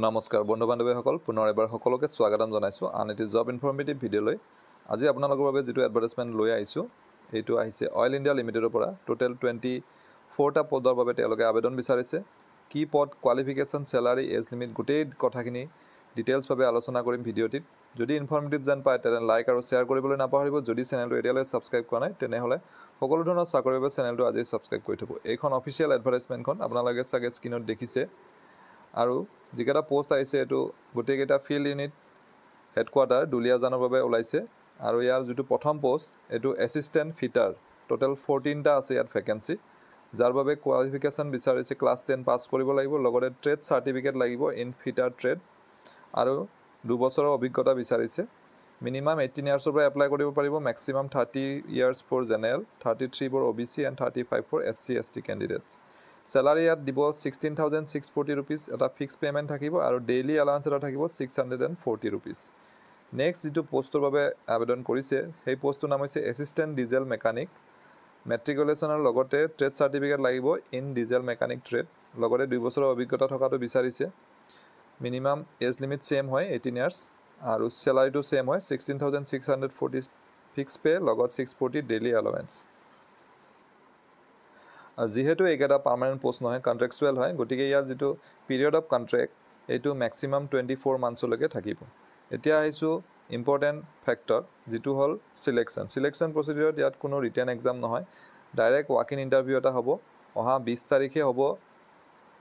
নমস্কাৰ বন্ধু বান্ধৱীসকল পুনৰ এবাৰ সকলোকে স্বাগতম জনাইছোঁ আন এটি জব ইনফৰ্মেটিভ ভিডিঅ'লৈ আজি আপোনালোকৰ বাবে যেটো এডভাৰটাইজমেন্ট লৈ আহিছোঁ এইটো আহিছে অইল ইণ্ডিয়া লিমিটেডৰ পৰা টোটাল 24টা পদৰ বাবে তেওঁলোকে আবেদন বিচাৰিছে কি পদ কোৱালিফিকেশন স্যালাৰি এজ লিমিট গোটেই কথাখিনি ডিটেইলছ ভাবে আলোচনা কৰিম ভিডিঅ'টিত যদি ইনফৰ্মেটিভ জান পায় তেনে লাইক আৰু শেয়াৰ কৰিবলৈ নাপাহৰিব যদি চেনেলটো এতিয়ালৈ সাবস্ক্ৰাইব কৰা নাই তেনেহলে সকলো ধৰণৰ চাকৰিৰ বাবে চেনেলটো আজি সাবস্ক্ৰাইব কৰি থব এইখন অফিচিয়েল এডভাৰটাইজমেন্টখন আপোনালোকে চাগে স্ক্ৰিনত দেখিছে আৰু যিকেটা পোষ্ট আইছে এটো গোটেইকেটা ফিল্ড ইউনিট হেডকোয়াৰ্টাৰ দুলিয়াজানৰ বাবে ওলাইছে আৰু ইয়াৰ যেটো প্ৰথম পোষ্ট এটো এসিস্ট্যান্ট ফিটাৰ টোটাল 14টা আছে ইয়াত ভ্যাকেন্সি যাৰ বাবে কোৱালিফিকেশন বিচাৰিছে ক্লাস 10 পাস কৰিব লাগিব লগতে ট্ৰেড সাৰ্টিফিকেট লাগিব ইন ফিটাৰ ট্ৰেড আৰু 2 বছৰৰ অভিজ্ঞতা বিচাৰিছে মিনিমাম 18 ইয়াৰ্ছৰ পৰা এপ্লাই কৰিব পাৰিব maximum 30 years for general 33 for OBC and 35 for SC ST candidates Salary at দিব 16,640 rupees এটা ফিক্স পেমেন্ট থাকিব আৰু ডেইলি এলাউন্স এটা থাকিব 640 rupees নেক্সট যেটো পোষ্টৰ বাবে আবেদন কৰিছে সেই পোষ্টৰ নাম হৈছে এসিস্ট্যান্ট ডিজেল মেকানিক মেট্ৰিকুলেশনৰ লগতে ট্ৰেড সাৰ্টিফিকেট লাগিব ইন ডিজেল মেকানিক ট্ৰেড লগতে 2 বছৰৰ অভিজ্ঞতা থকাটো বিচাৰিছে মিনিমাম এজ লিমিট সেম হয় 18 ইয়াৰ্ছ আৰু স্যালাৰিটো সেম হয় 16,640 ফিক্স পে লগত 640 ডেইলি এলাউন্স যেহেতু একেটা পার্মানেন্ট পোস্ট নহয় কন্ট্রাকচুয়াল হয় গটিকে ইয়াৰ যেটো পিৰিয়ড অফ কন্ট্ৰাক্ট এটো ম্যাক্সিমাম 24 মান্থছলৈকে থাকিব এতিয়া আহিছো ইম্পৰ্টেন্ট ফ্যাক্টৰ যেটো হল সিলেকশন প্ৰসিডিউৰত ইয়াত কোনো ৰিটেন এক্সাম নহয় ডাইৰেক্ট ওয়াক ইন ইন্টাৰভিউ এটা হ'ব অহা 20 তাৰিখে হ'ব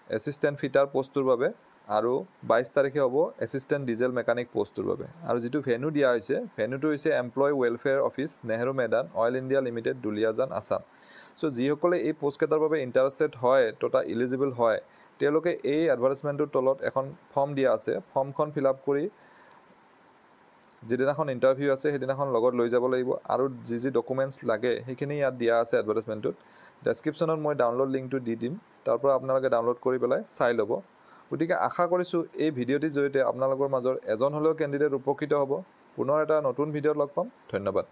এসিস্ট্যান্ট ফিটাৰ পোষ্টৰ বাবে আৰু 22 তাৰিখে হ'ব এসিস্ট্যান্ট ডিজেল মেকানিক পোষ্টৰ বাবে আৰু যেটো ভেন্যু দিয়া হৈছে ভেন্যুটো হৈছে employ welfare office Nehru Maidan Oil India Limited Duliajan Assam so যিসকলে এই পোষ্ট কেটাৰ বাবে ইন্টাৰেস্টেড হয় তোটা এলিজিবল হয় তেওঁলোকে এই এডভাৰটাইজমেন্টৰ তলত এখন ফৰ্ম দিয়া আছে ফৰ্মখন ফিল আপ কৰি যেদিনাখন ইন্টাৰভিউ আছে সেদিনাখন লগত লৈ যাব লাগিব আৰু যি ডকুমেন্টস লাগে সেইখিনি ইয়াত দিয়া আছে এডভাৰটাইজমেন্টত ডেসক্ৰিপচনত মই ডাউনলোড লিংকটো দি দিম তাৰ পৰা আপোনালোকে ডাউনলোড কৰি পেলাই চাই ল'ব গতিকে আশা কৰিছো এই ভিডিঅ'টিৰ জৰিয়তে আপোনালোকৰ মাজৰ এজন হলেও ক্যান্ডিডেট উপকৃত হ'ব পুনৰ এটা নতুন ভিডিঅ'ত লগ পাম ধন্যবাদ